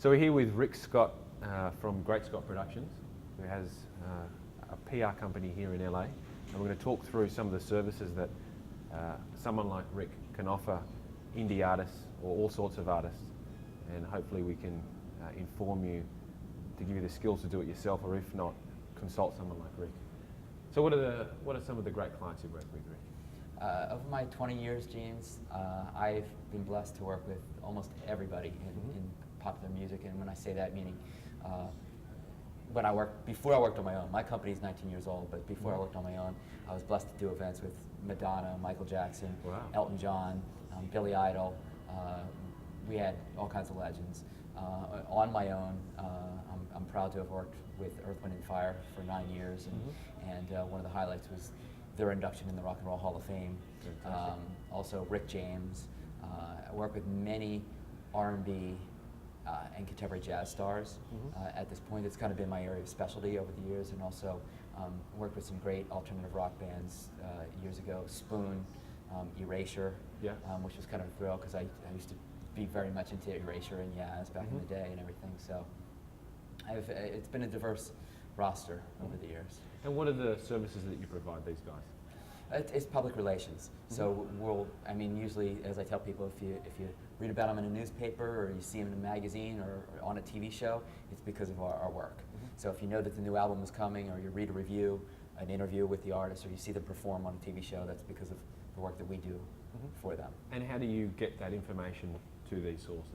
So we're here with Rick Scott from Great Scott Productions, who has a PR company here in LA, and we're going to talk through some of the services that someone like Rick can offer indie artists or all sorts of artists, and hopefully we can inform you to give you the skills to do it yourself, or if not, consult someone like Rick. So what are some of the great clients you've worked with, Rick? Over my 20 years, James, I've been blessed to work with almost everybody in popular music, and when I say that, meaning before I worked on my own. My company's 19 years old, but before I worked on my own, I was blessed to do events with Madonna, Michael Jackson, Wow. Elton John, Billy Idol. We had all kinds of legends. On my own, I'm proud to have worked with Earth, Wind & Fire for 9 years, and one of the highlights was their induction in the Rock and Roll Hall of Fame. Also Rick James. I work with many R&B and contemporary jazz stars. At this point, it's kind of been my area of specialty over the years, and also worked with some great alternative rock bands years ago. Spoon, Erasure, which was kind of a thrill because I used to be very much into Erasure and Yaz back in the day and everything. So it's been a diverse roster over the years. And what are the services that you provide these guys? It's public relations. So usually, as I tell people, if you read about them in a newspaper or you see them in a magazine or on a TV show, it's because of our work. So if you know that the new album is coming, or you read a review, an interview with the artist, or you see them perform on a TV show, that's because of the work that we do for them. And how do you get that information to these sources?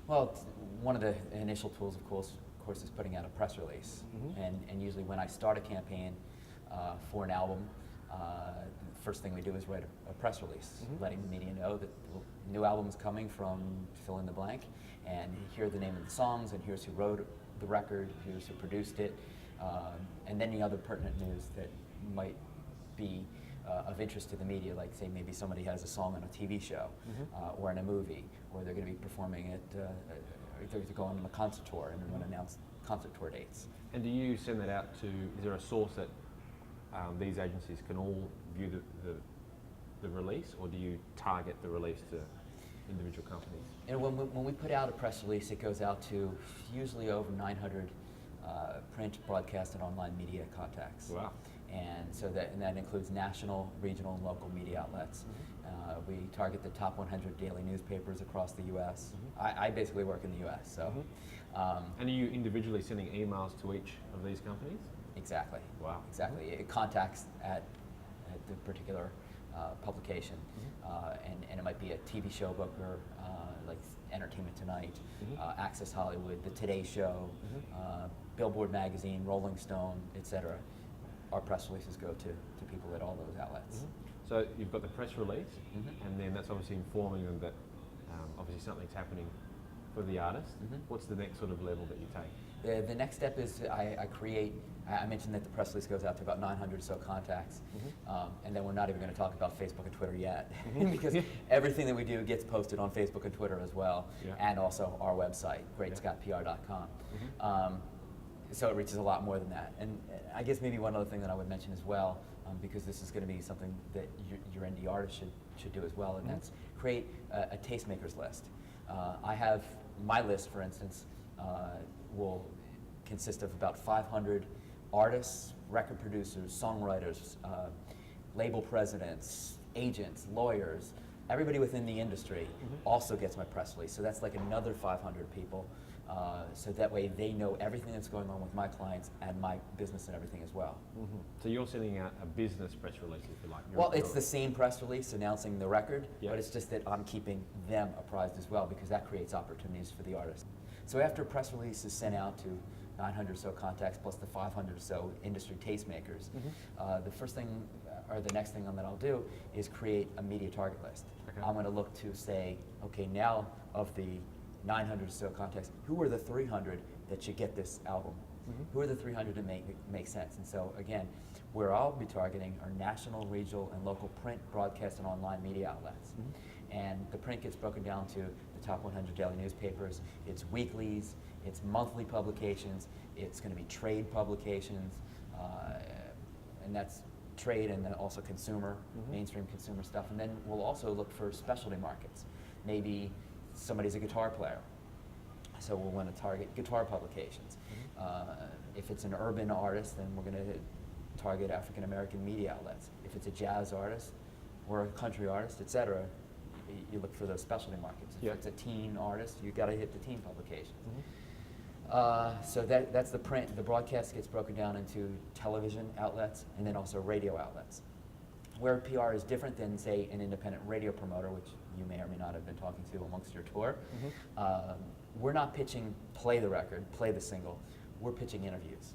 Well, one of the initial tools, of course, is putting out a press release. And usually when I start a campaign for an album, the first thing we do is write a press release, letting the media know that the new album is coming from fill in the blank, and here are the name of the songs, and here's who wrote the record, here's who produced it, and any other pertinent news that might be of interest to the media, like say maybe somebody has a song on a TV show or in a movie, or they're going to be performing at, they're going on a concert tour and we want to announce concert tour dates. And do you send that out to, is there a source that these agencies can all view the release, or do you target the release to individual companies? And when we put out a press release, it goes out to usually over 900 print, broadcast, and online media contacts. Wow. And so that includes national, regional, and local media outlets. We target the top 100 daily newspapers across the U.S. I basically work in the U.S. So. And are you individually sending emails to each of these companies? Exactly. Wow. Exactly. It contacts at the particular publication, and it might be a TV show booker like Entertainment Tonight, Access Hollywood, The Today Show, Billboard Magazine, Rolling Stone, etc. Our press releases go to people at all those outlets. So you've got the press release, and then that's obviously informing them that obviously something's happening for the artist. What's the next sort of level that you take? The next step is I mentioned that the press release goes out to about 900 or so contacts, and then we're not even going to talk about Facebook and Twitter yet, because everything that we do gets posted on Facebook and Twitter as well, and also our website, greatscottpr.com. So it reaches a lot more than that. And I guess maybe one other thing that I would mention as well, because this is going to be something that your indie artist should do as well, and that's create a tastemakers list. I have my list, for instance, will consist of about 500 artists, record producers, songwriters, label presidents, agents, lawyers. Everybody within the industry also gets my press release. So that's like another 500 people. So that way they know everything that's going on with my clients and my business and everything as well. So you're sending out a business press release, if you like. Well, it's the same press release announcing the record, but it's just that I'm keeping them apprised as well, because that creates opportunities for the artist. So after a press release is sent out to 900 or so contacts plus the 500 or so industry tastemakers, the first thing, or the next thing that I'll do is create a media target list. I'm going to look to say, okay, now of the 900 or so contacts, who are the 300 that should get this album? Who are the 300 that make sense? And so again, where I'll be targeting are national, regional, and local print, broadcast, and online media outlets. And the print gets broken down to the top 100 daily newspapers, it's weeklies, it's monthly publications, it's going to be trade publications, and that's trade and then also consumer, mainstream consumer stuff. And then we'll also look for specialty markets. Maybe somebody's a guitar player So we'll want to target guitar publications. If it's an urban artist, then we're going to target African American media outlets. If it's a jazz artist or a country artist, etc., you look for those specialty markets. If it's a teen artist, you got to hit the teen publications. So that's the print. The broadcast gets broken down into television outlets and then also radio outlets. Where PR is different than, say, an independent radio promoter, which you may or may not have been talking to amongst your tour, we're not pitching play the record, play the single. We're pitching interviews.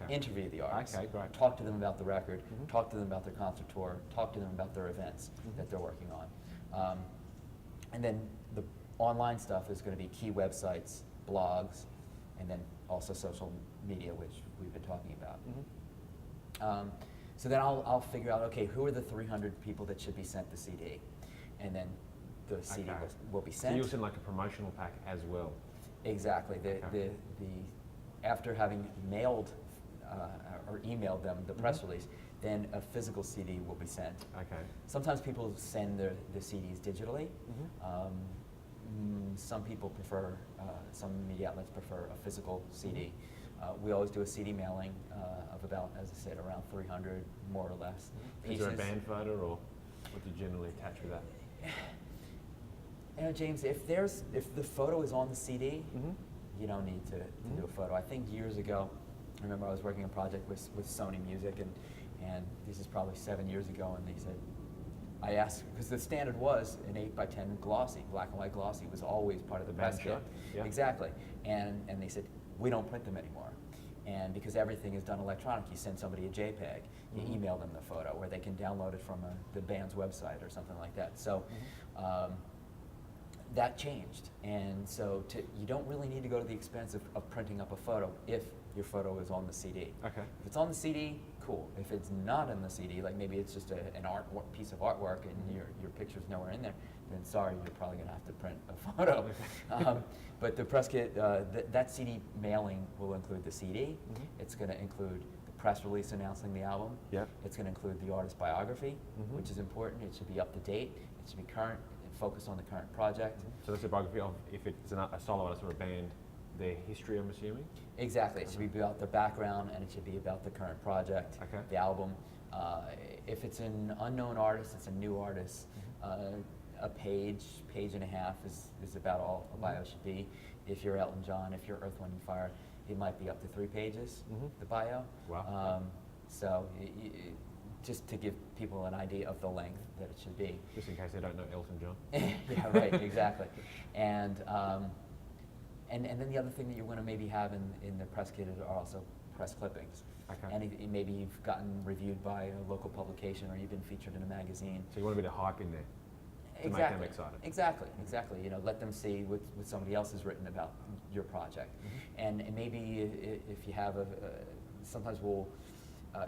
Interview the artists. Great. Talk to them about the record, talk to them about their concert tour, talk to them about their events that they're working on. And then the online stuff is going to be key websites, blogs, and then also social media, which we've been talking about. So then I'll figure out, okay, who are the 300 people that should be sent the CD? And then the CD will be sent. So you'll send like a promotional pack as well? Exactly. After having mailed or emailed them the press release, then a physical CD will be sent. Sometimes people send the CDs digitally. Some people prefer, some media outlets prefer a physical CD. We always do a CD mailing of about, as I said, around 300, more or less, pieces. Is there a band photo, or what do you generally attach with that? You know, James, if the photo is on the CD, you don't need to do a photo. I think years ago, I remember I was working on a project with Sony Music, and this is probably 7 years ago, and they said, I asked, because the standard was an 8x10 glossy, black and white glossy was always part of the press kit. Exactly. And they said, we don't print them anymore. And because everything is done electronic, you send somebody a JPEG, you email them the photo, or they can download it from the band's website or something like that. So that changed. And so you don't really need to go to the expense of printing up a photo if your photo is on the CD. If it's on the CD, cool. If it's not on the CD, like maybe it's just an piece of artwork and your picture's nowhere in there, then sorry, you're probably going to have to print a photo. But the press kit, that CD mailing will include the CD. It's going to include the press release announcing the album. It's going to include the artist biography, which is important. It should be up to date. It should be current and focus on the current project. So that's a biography of, if it's a solo artist or a band, their history, I'm assuming? Exactly. It should be about their background, and it should be about the current project, the album. If it's an unknown artist, it's a new artist, a page and a half is about all a bio should be. If you're Elton John, if you're Earth, Wind & Fire, it might be up to 3 pages, the bio. So just to give people an idea of the length that it should be. Just in case they don't know Elton John. Yeah, right, exactly. And then the other thing that you want to maybe have in the press kit are also press clippings. And maybe you've gotten reviewed by a local publication, or you've been featured in a magazine. So you want a bit of hype in there to make them excited. Exactly. You know, let them see what somebody else has written about your project. And maybe if you have sometimes we'll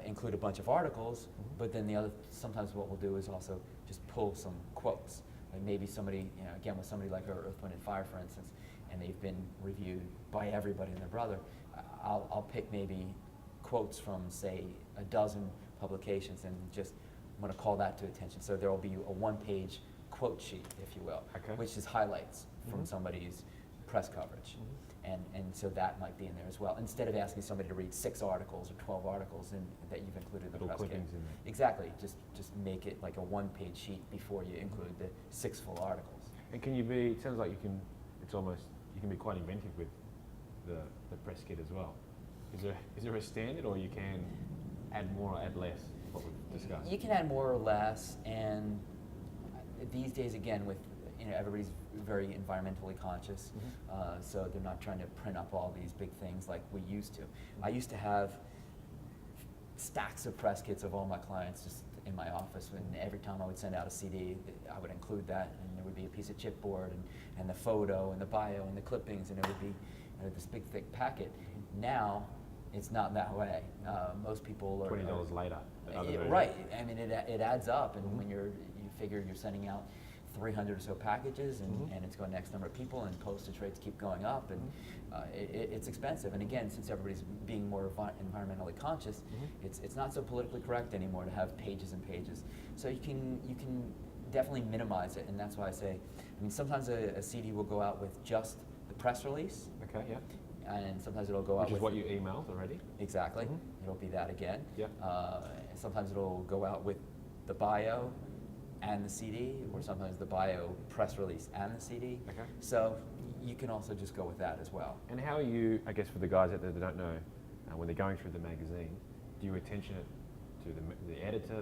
include a bunch of articles, but then sometimes what we'll do is also just pull some quotes. Like maybe somebody, you know, again with somebody like Earth, Wind & Fire, for instance, and they've been reviewed by everybody and their brother, I'll pick maybe quotes from, say, a dozen publications and just want to call that to attention. So there will be a one-page quote sheet, if you will, which is highlights from somebody's press coverage. And so that might be in there as well, instead of asking somebody to read 6 articles or 12 articles that you've included in the press kit. In there. Exactly. Just make it like a one-page sheet before you include the 6 full articles. And can you be? It sounds like you can. It's almost you can be quite inventive with the press kit as well. Is there a standard, or you can add more or add less? What we've discussed. You can add more or less, and these days, again, with everybody's very environmentally conscious, so they're not trying to print up all these big things like we used to. I used to have stacks of press kits of all my clients just in my office, and every time I would send out a CD, I would include that, and there would be a piece of chipboard, and the photo, and the bio, and the clippings, and it would be this big, thick packet. Now, it's not that way. Most people are $20 later. Right. I mean, it adds up, and when you figure you're sending out 300 or so packages, and it's going to X number of people, and postage rates keep going up, and it's expensive. And again, since everybody's being more environmentally conscious, it's not so politically correct anymore to have pages and pages. So you can definitely minimize it, and that's why I say, I mean, sometimes a CD will go out with just the press release, Okay, yeah. and sometimes it'll go out Which is with what you emailed already? exactly. Mhm. It'll be that again. Yeah. Sometimes it'll go out with the bio and the CD, or sometimes the bio, press release, and the CD. Okay. So you can also just go with that as well. And how are you, I guess for the guys out there that don't know, when they're going through the magazine, do you attention it to the editor,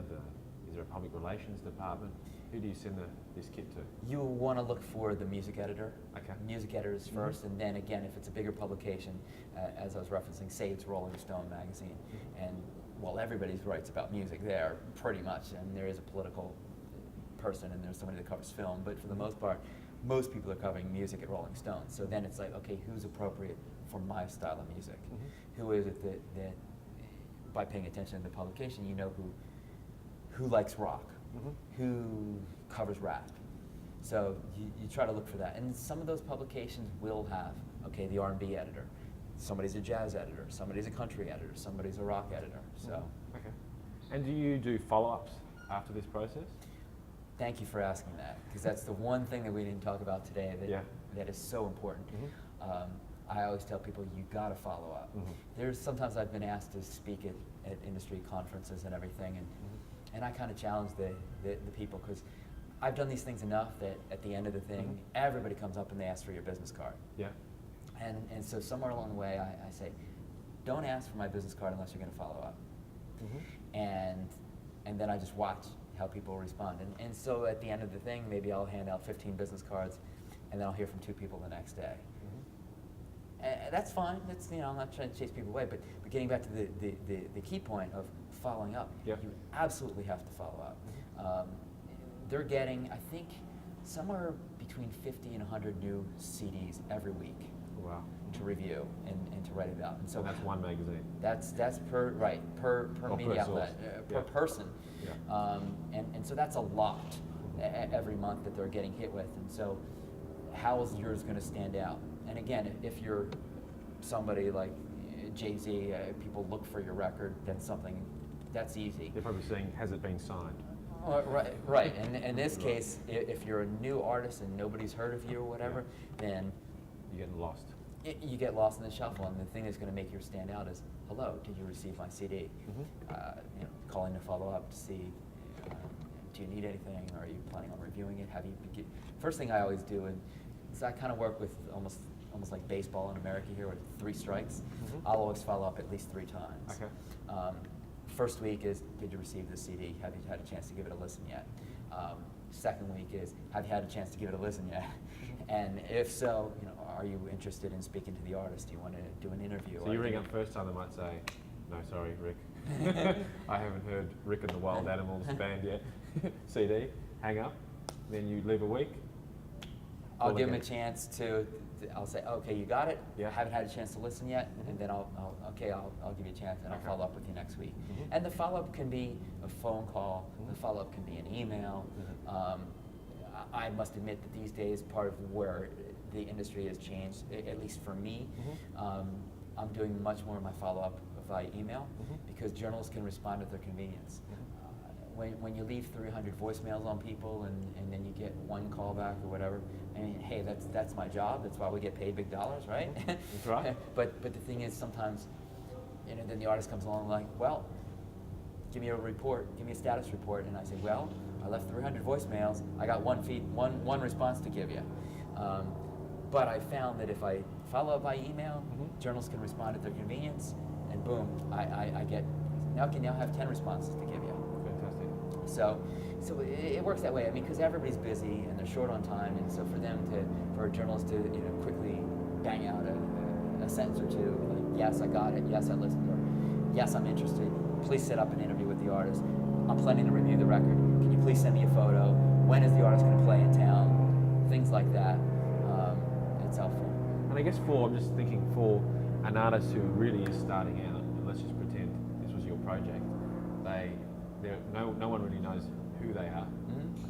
is there a public relations department? Who do you send this kit to? You want to look for the music editor. Okay. Music editors first, and then again, if it's a bigger publication, as I was referencing, say it's Rolling Stone magazine, and well, everybody writes about music there, pretty much, and there is a political person and there's somebody that covers film, but for the most part, most people are covering music at Rolling Stone. So then it's like, okay, who's appropriate for my style of music? Who is it that by paying attention to the publication, you know who likes rock, who covers rap. So you try to look for that. And some of those publications will have, okay, the R&B editor, somebody's a jazz editor, somebody's a country editor, somebody's a rock editor. So. Okay. And do you do follow-ups after this process? Thank you for asking that, because that's the one thing that we didn't talk about today that is so important. I always tell people, you got to follow up. There's sometimes I've been asked to speak at industry conferences and everything, and I kind of challenge the people, because I've done these things enough that at the end of the thing, everybody comes up and they ask for your business card. Yeah. And so somewhere along the way, I say, don't ask for my business card unless you're going to follow up. And then I just watch how people respond. And so at the end of the thing, maybe I'll hand out 15 business cards, and then I'll hear from 2 people the next day. And that's fine. That's, I'm not trying to chase people away, but getting back to the key point of following up, you absolutely have to follow up. They're getting, I think, somewhere between 50 and 100 new CDs every week. Wow. To review and to write about. And so that's one magazine. That's per media outlet, per person. Yeah. And so that's a lot every month that they're getting hit with. And so how is yours going to stand out? And again, if you're somebody like Jay-Z, people look for your record, that's easy. They're probably saying, has it been signed? Right. And in this case, if you're a new artist and nobody's heard of you or whatever, then you're getting lost. You get lost in the shuffle, and the thing that's going to make you stand out is, hello, did you receive my CD? Calling to follow up to see, do you need anything? Are you planning on reviewing it? First thing I always do, and so I kind of work with almost like baseball in America here with 3 strikes. I'll always follow up at least 3 times. Okay. First week is, did you receive the CD? Have you had a chance to give it a listen yet? Second week is, have you had a chance to give it a listen yet? And if so, are you interested in speaking to the artist? Do you want to do an interview? So you ring up first time, they might say, no, sorry, Rick. I haven't heard Rick and the Wild Animals band yet. CD, hang up. Then you leave a week. I'll give them a chance to, I'll say, okay, you got it. Yeah. Haven't had a chance to listen yet, and then I'll give you a chance, and I'll follow up with you next week. And the follow-up can be a phone call. The follow-up can be an email. I must admit that these days, part of where the industry has changed, at least for me, I'm doing much more of my follow-up via email, because journalists can respond at their convenience. When you leave 300 voicemails on people and then you get 1 call back or whatever, I mean, hey, that's my job. That's why we get paid big dollars, right? That's right. But the thing is, sometimes, then the artist comes along like, well, give me a report, give me a status report, and I say, well, I left 300 voicemails. I got one response to give you. But I found that if I follow up by email, journalists can respond at their convenience, and boom, I get, now have 10 responses to give you. Fantastic. So it works that way. I mean, because everybody's busy and they're short on time, and so for a journalist to quickly bang out a sentence or two, like, yes, I got it, yes, I listened, or yes, I'm interested. Please set up an interview with the artist. I'm planning to review the record. Can you please send me a photo? When is the artist going to play in town? Things like that. It's helpful. And I guess I'm just thinking for an artist who really is starting out, and let's just pretend this was your project, no one really knows who they are,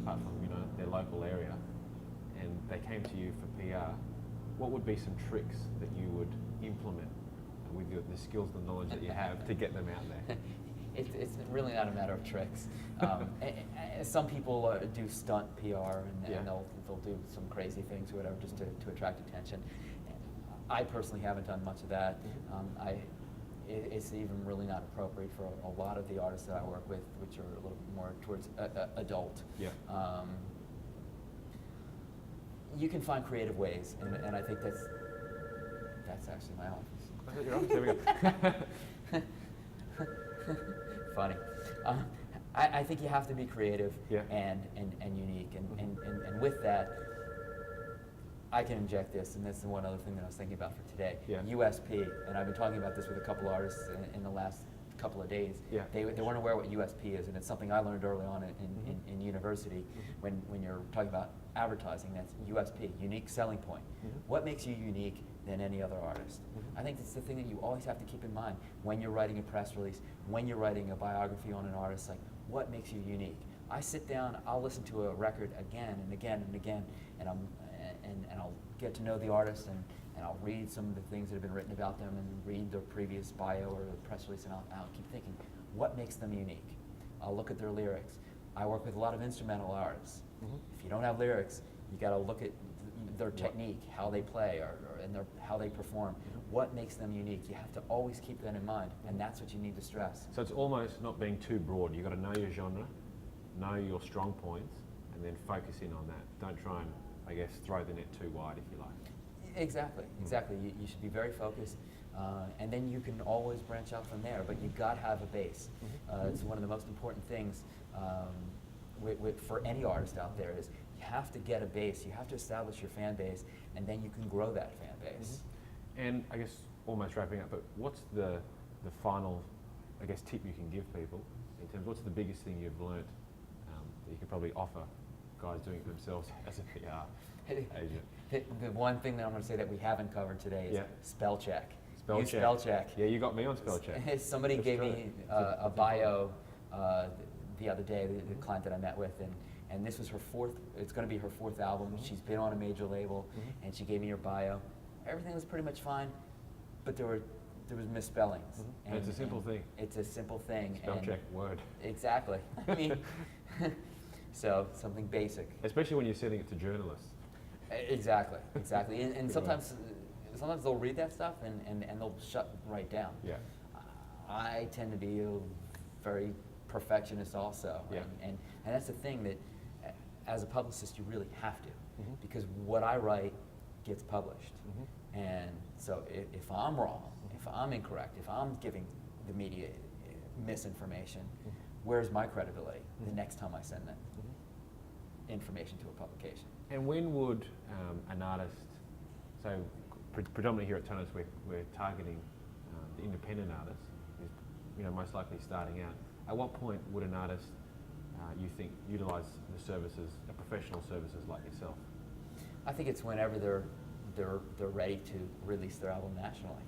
apart from their local area, and they came to you for PR. What would be some tricks that you would implement with the skills and knowledge that you have to get them out there? It's really not a matter of tricks. Some people do stunt PR, and they'll do some crazy things or whatever just to attract attention. I personally haven't done much of that. It's even really not appropriate for a lot of the artists that I work with, which are a little bit more towards adult. Yeah. You can find creative ways, and I think that's actually my office. I thought your office. There we go. Funny. I think you have to be creative Yeah. and unique, and with that, I can inject this, and that's the one other thing that I was thinking about for today. Yeah. USP, and I've been talking about this with a couple artists in the last couple of days. Yeah. They weren't aware what USP is, and it's something I learned early on in university. When you're talking about advertising, that's USP, unique selling point. What makes you unique than any other artist? I think it's the thing that you always have to keep in mind when you're writing a press release, when you're writing a biography on an artist, like what makes you unique? I sit down, I'll listen to a record again and again and again, and I'll get to know the artist, and I'll read some of the things that have been written about them, and read their previous bio or the press release, and I'll keep thinking, what makes them unique? I'll look at their lyrics. I work with a lot of instrumental artists. If you don't have lyrics, you got to look at their technique, how they play, and how they perform. What makes them unique? You have to always keep that in mind, and that's what you need to stress. So it's almost not being too broad. You've got to know your genre, know your strong points, and then focus in on that. Don't try and, I guess, throw the net too wide, if you like. Exactly, exactly. You should be very focused, and then you can always branch out from there, but you've got to have a base. It's one of the most important things for any artist out there is you have to get a base, you have to establish your fan base, and then you can grow that fan base. And I guess almost wrapping up, but what's the final, I guess, tip you can give people in terms of what's the biggest thing you've learnt that you could probably offer guys doing it themselves as a PR agent? The one thing that I'm going to say that we haven't covered today is spell check. Use spell check. Yeah, you got me on spell check. Somebody gave me a bio the other day, the client that I met with, and this was her it's going to be her fourth album. She's been on a major label, and she gave me her bio. Everything was pretty much fine, but there was misspellings. And it's a simple thing. It's a simple thing. Spell check, word. Exactly. I mean, so something basic. Especially when you're sending it to journalists. Exactly, exactly. And sometimes they'll read that stuff and they'll shut right down. Yeah. I tend to be a very perfectionist also. Yeah. And that's the thing that as a publicist you really have to, because what I write gets published. And so if I'm wrong, if I'm incorrect, if I'm giving the media misinformation, where's my credibility the next time I send that information to a publication? And when would an artist, so predominantly here at Tonos we're targeting the independent artist, who's most likely starting out. At what point would an artist, you think, utilise the services, the professional services like yourself? I think it's whenever they're ready to release their album nationally.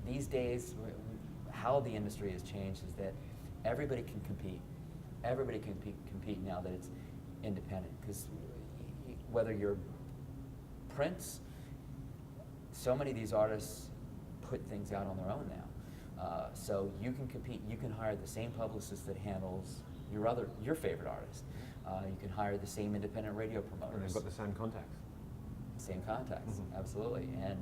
These days, how the industry has changed is that everybody can compete. Everybody can compete now that it's independent, because whether you're Prince, so many of these artists put things out on their own now. So you can compete. You can hire the same publicist that handles your favorite artist. You can hire the same independent radio promoters. And they've got the same contacts. Same contacts, absolutely. And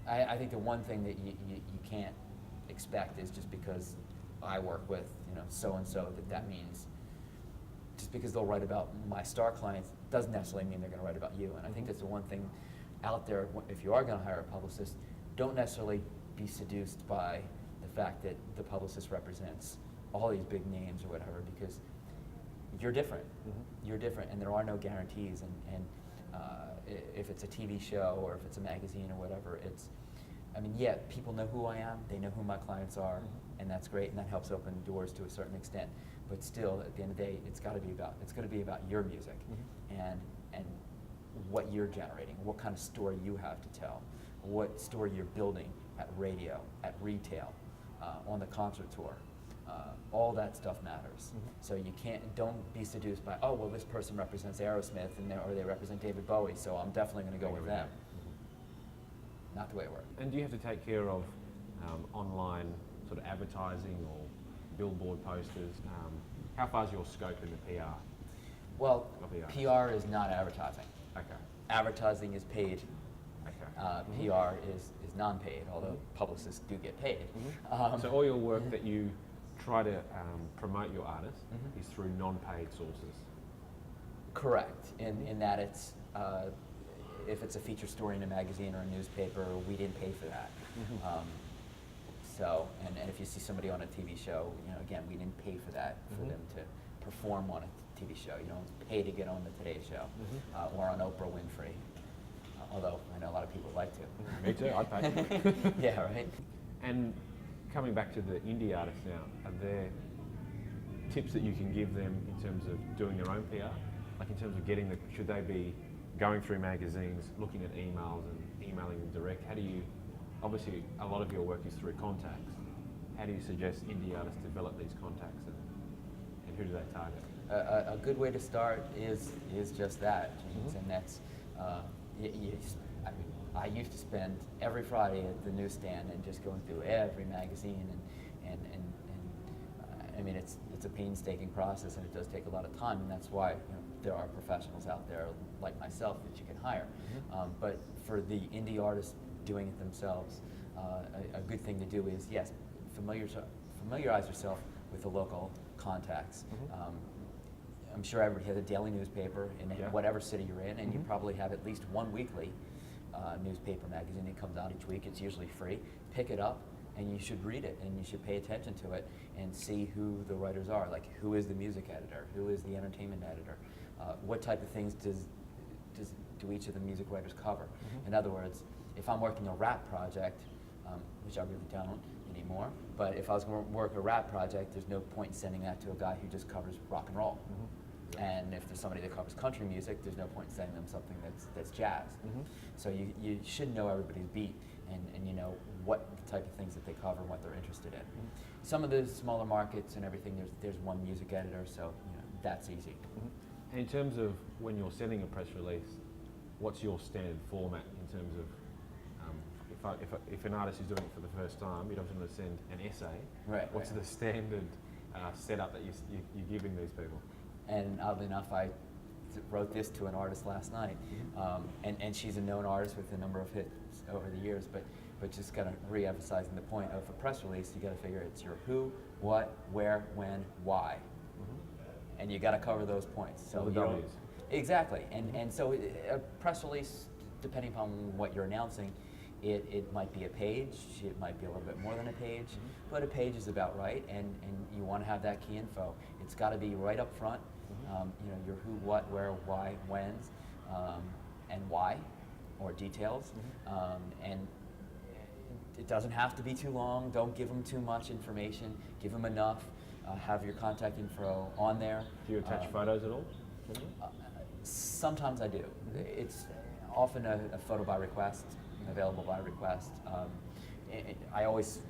I think the one thing that you can't expect is just because I work with so and so that means just because they'll write about my star clients doesn't necessarily mean they're going to write about you. And I think that's the one thing out there. If you are going to hire a publicist, don't necessarily be seduced by the fact that the publicist represents all these big names or whatever, because you're different. You're different, and there are no guarantees. And if it's a TV show or if it's a magazine or whatever, people know who I am, they know who my clients are, and that's great, and that helps open doors to a certain extent. But still, at the end of the day, it's going to be about your music and what you're generating, what kind of story you have to tell, what story you're building at radio, at retail, on the concert tour. All that stuff matters. So don't be seduced by, oh, well, this person represents Aerosmith or they represent David Bowie, so I'm definitely going to go with them. Not the way it works. And do you have to take care of online sort of advertising or billboard posters? How far is your scope in the PR? Well, PR is not advertising. Okay. Advertising is paid. Okay. PR is non-paid, although publicists do get paid. So all your work that you try to promote your artists is through non-paid sources. Correct, in that it's, if it's a feature story in a magazine or a newspaper, we didn't pay for that. So, and if you see somebody on a TV show, again, we didn't pay for that, for them to perform on a TV show. You don't pay to get on the Today Show or on Oprah Winfrey. Although I know a lot of people would like to. Me too, I'd pay. Yeah, right. And coming back to the indie artists now, are there tips that you can give them in terms of doing their own PR? Like in terms of getting should they be going through magazines, looking at emails and emailing them direct? How do you, obviously a lot of your work is through contacts. How do you suggest indie artists develop these contacts and who do they target? A good way to start is just that, James, and that's, I used to spend every Friday at the newsstand and just going through every magazine and I mean it's a painstaking process and it does take a lot of time, and that's why there are professionals out there like myself that you can hire. But for the indie artists doing it themselves, a good thing to do is, yes, familiarize yourself with the local contacts. I'm sure everybody has a daily newspaper in whatever city you're in, and you probably have at least one weekly newspaper magazine that comes out each week. It's usually free. Pick it up, and you should read it, and you should pay attention to it and see who the writers are. Like, who is the music editor? Who is the entertainment editor? What type of things do each of the music writers cover? In other words, if I'm working a rap project, which I really don't anymore, but if I was going to work a rap project, there's no point in sending that to a guy who just covers rock and roll. And if there's somebody that covers country music, there's no point in sending them something that's jazz. So you should know everybody's beat and you know what type of things that they cover and what they're interested in. Some of the smaller markets and everything, there's one music editor, so that's easy. And in terms of when you're sending a press release, what's your standard format in terms of if an artist is doing it for the first time, you don't want to send an essay. What's the standard setup that you're giving these people? And oddly enough, I wrote this to an artist last night, and she's a known artist with a number of hits over the years, but just kind of re-emphasizing the point of a press release, you got to figure it's your who, what, where, when, why, and you got to cover those points. So the W's. Exactly, and so a press release, depending upon what you're announcing, it might be a page, it might be a little bit more than a page, but a page is about right, and you want to have that key info. It's got to be right up front, your who, what, where, why, whens, and why, or details, and it doesn't have to be too long. Don't give them too much information. Give them enough. Have your contact info on there. Do you attach photos at all? Sometimes I do. It's often a photo by request, available by request. I always,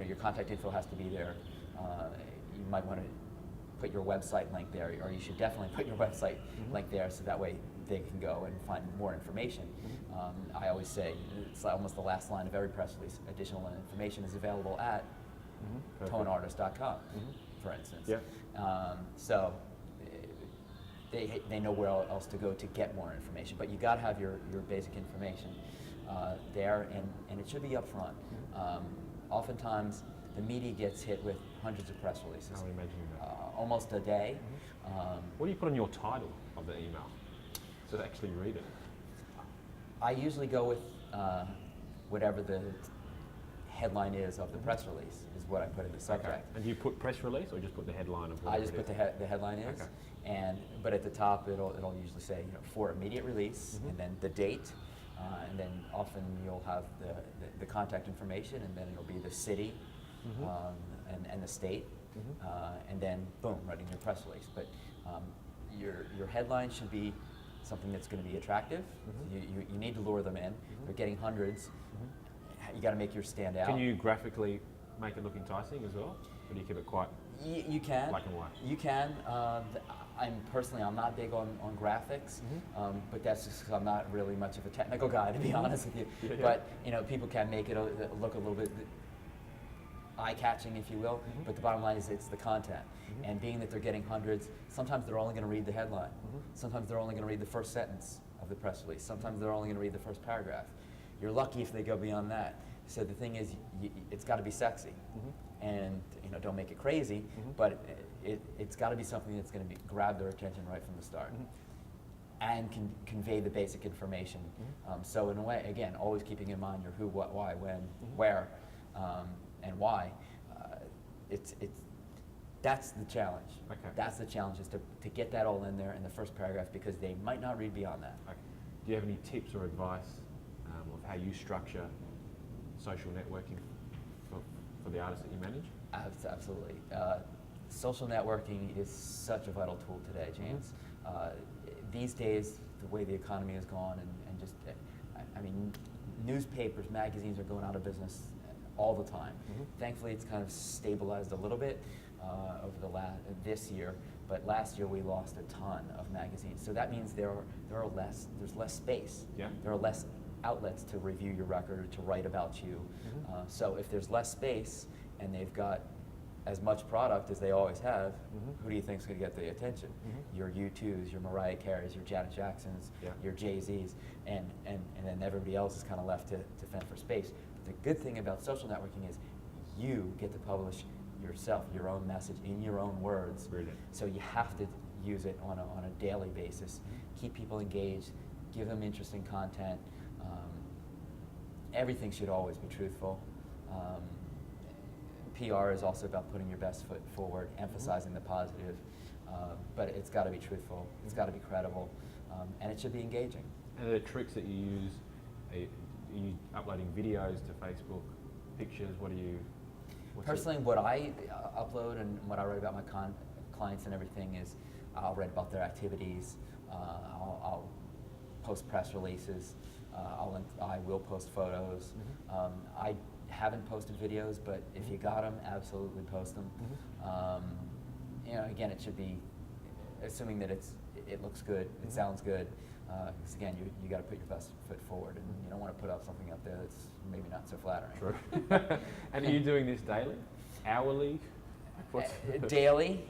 your contact info has to be there. You might want to put your website link there, or you should definitely put your website link there, so that way they can go and find more information. I always say it's almost the last line of every press release. Additional information is available at toneartist.com, for instance. So they know where else to go to get more information. But you got to have your basic information there, and it should be up front. Oftentimes, the media gets hit with hundreds of press releases. I would imagine that. Almost a day. What do you put on your title of the email so they actually read it? I usually go with whatever the headline is of the press release is what I put in the subject. Okay. And do you put press release or just put the headline of I just put the headline is, but at the top it'll usually say for immediate release, and then the date, and then often you'll have the contact information, and then it'll be the city and the state, and then boom, right in your press release. But your headline should be something that's going to be attractive. You need to lure them in. They're getting hundreds. You got to make yours stand out. Can you graphically make it look enticing as well, or do you keep it quite you can black and white? You can. I'm not big on graphics, but that's just because I'm not really much of a technical guy, to be honest with you. But people can make it look a little bit eye-catching, if you will. But the bottom line is it's the content. And being that they're getting hundreds, sometimes they're only going to read the headline. Sometimes they're only going to read the first sentence of the press release. Sometimes they're only going to read the first paragraph. You're lucky if they go beyond that. So the thing is, it's got to be sexy, and don't make it crazy, but it's got to be something that's going to grab their attention right from the start, and can convey the basic information. So in a way, again, always keeping in mind your who, what, why, when, where, and why. That's the challenge. Okay. That's the challenge, is to get that all in there in the first paragraph, because they might not read beyond that. Okay. Do you have any tips or advice of how you structure social networking for the artists that you manage? Absolutely. Social networking is such a vital tool today, James. These days, the way the economy has gone, and just, I mean, newspapers, magazines are going out of business all the time. Thankfully, it's kind of stabilized a little bit over this year, but last year we lost a ton of magazines. So that means there's less space. Yeah. There are less outlets to review your record or to write about you. So if there's less space and they've got as much product as they always have, who do you think is going to get the attention? Your U2s, your Mariah Careys, your Janet Jacksons, your Jay-Z's, and then everybody else is kind of left to fend for space. But the good thing about social networking is you get to publish yourself, your own message in your own words. Brilliant. So you have to use it on a daily basis. Keep people engaged, give them interesting content. Everything should always be truthful. PR is also about putting your best foot forward, emphasizing the positive, but it's got to be truthful, it's got to be credible, and it should be engaging. And are there tricks that you use? Are you uploading videos to Facebook, pictures? What do you? Personally, what I upload and what I write about my clients and everything is, I'll write about their activities, I'll post press releases, I will post photos. I haven't posted videos, but if you got them, absolutely post them. Again, it should be, assuming that it looks good, it sounds good. Because again, you got to put your best foot forward, and you don't want to put up something up there that's maybe not so flattering. True. And are you doing this daily, hourly? Daily,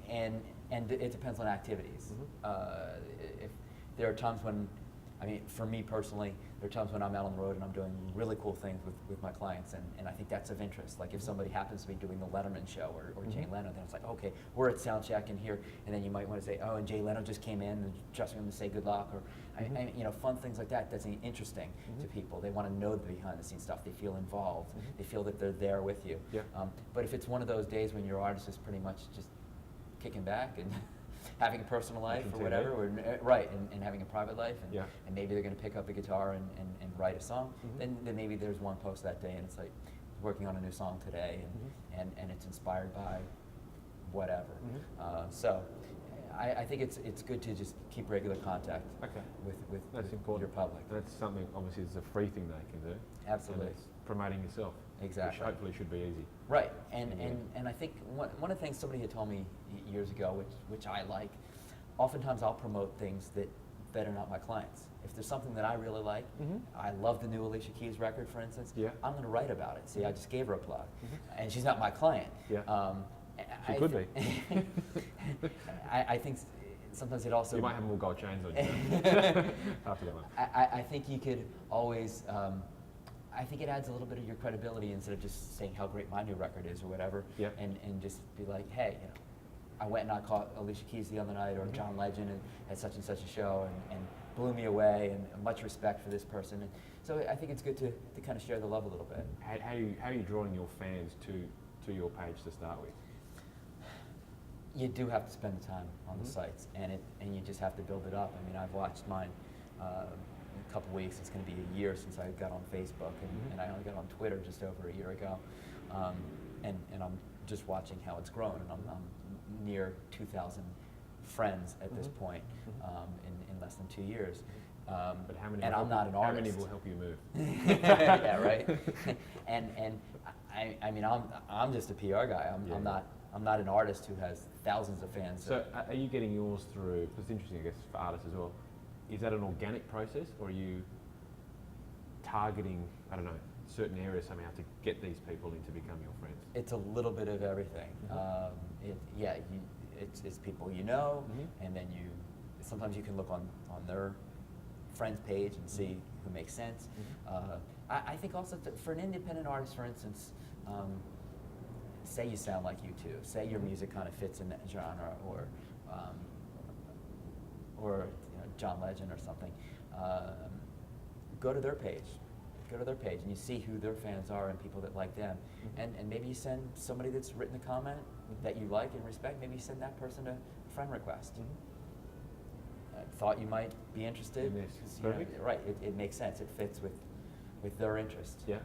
and it depends on activities. If there are times when, I mean, for me personally, there are times when I'm out on the road and I'm doing really cool things with my clients, and I think that's of interest. Like if somebody happens to be doing the Letterman show or Jay Leno, then it's like, okay, we're at sound check in here, and then you might want to say, oh, and Jay Leno just came in and just him to say good luck, or fun things like that. That's interesting to people. They want to know the behind the scenes stuff. They feel involved. They feel that they're there with you. Yeah. But if it's one of those days when your artist is pretty much just kicking back and having a personal life or whatever, or, right, and having a private life, and maybe they're going to pick up a guitar and write a song, then maybe there's one post that day and it's like, working on a new song today, and it's inspired by whatever. So I think it's good to just keep regular contact with That's important. your public. That's something, obviously, it's a free thing they can do. Absolutely. And it's promoting yourself. Exactly. Which hopefully should be easy. Right, and I think one of the things somebody had told me years ago, which I like, oftentimes I'll promote things that are not my clients. If there's something that I really like, I love the new Alicia Keys record, for instance, I'm going to write about it. See, I just gave her a plug, and she's not my client. She could be. I think sometimes it also... You might have more gold chains on you after that one. I think you could always... I think it adds a little bit of your credibility instead of just saying how great my new record is or whatever, and just be like, hey, I went and I caught Alicia Keys the other night, or John Legend at such and such a show, and blew me away, and much respect for this person. And so I think it's good to kind of share the love a little bit. How are you drawing your fans to your page to start with? You do have to spend the time on the sites, and you just have to build it up. I mean, I've watched mine in a couple weeks. It's going to be a year since I got on Facebook, and I only got on Twitter just over a year ago, and I'm just watching how it's grown, and I'm near 2,000 friends at this point in less than 2 years. But how many? And I'm not an artist. How many will help you move? Yeah, right. and I mean, I'm just a PR guy. I'm not an artist who has thousands of fans. So are you getting yours through? Because it's interesting, I guess, for artists as well. Is that an organic process, or are you targeting, I don't know, certain areas somehow to get these people in to become your friends? It's a little bit of everything. It's people you know, and then sometimes you can look on their friends page and see who makes sense. I think also for an independent artist, for instance, say you sound like U2, say your music kind of fits in that genre, or you know, John Legend or something. Go to their page. Go to their page and you see who their fans are and people that like them. And maybe you send somebody that's written a comment that you like and respect, maybe you send that person a friend request. Thought you might be interested. In this. Perfect. Right, it makes sense. It fits with their interest. Yeah.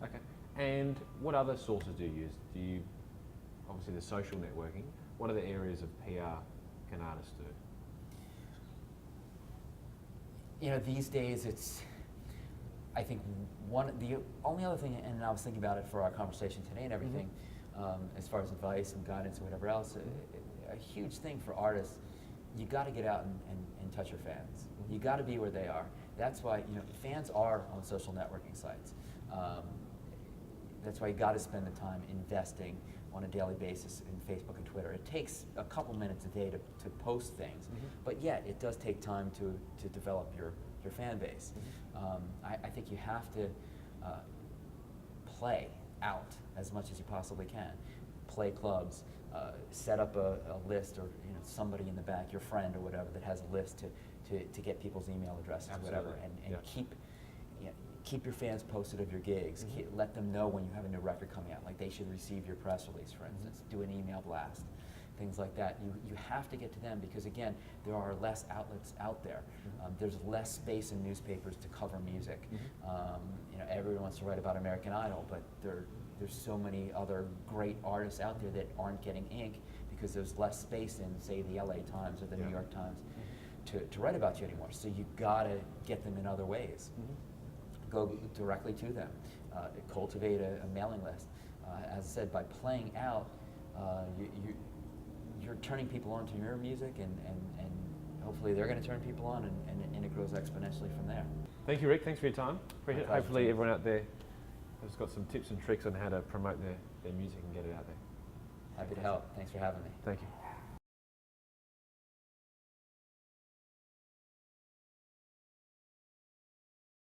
Okay. And what other sources do you use? Do you, obviously the social networking, what other areas of PR can artists do? You know, these days I think the only other thing, and I was thinking about it for our conversation today and everything, as far as advice and guidance and whatever else, a huge thing for artists, you got to get out and touch your fans. You got to be where they are. That's why, you know, fans are on social networking sites. That's why you got to spend the time investing on a daily basis in Facebook and Twitter. It takes a couple minutes a day to post things, but yet it does take time to develop your fan base. I think you have to play out as much as you possibly can. Play clubs, set up a list, or you know, somebody in the back, your friend or whatever, that has a list to get people's email addresses, whatever, and keep your fans posted of your gigs. Let them know when you have a new record coming out. Like they should receive your press release, for instance. Do an email blast. Things like that. You have to get to them because, again, there are less outlets out there. There's less space in newspapers to cover music. You know, everyone wants to write about American Idol, but there's so many other great artists out there that aren't getting ink because there's less space in, say, the LA Times or the New York Times to write about you anymore. So you gotta get them in other ways. Go directly to them. Cultivate a mailing list. As I said, by playing out, you're turning people on to your music, and hopefully they're going to turn people on, and it grows exponentially from there. Thank you, Rick. Thanks for your time. Appreciate it. pleasure. Hopefully everyone out there has got some tips and tricks on how to promote their music and get it out there. Happy to help. Thanks for having me. Thank you.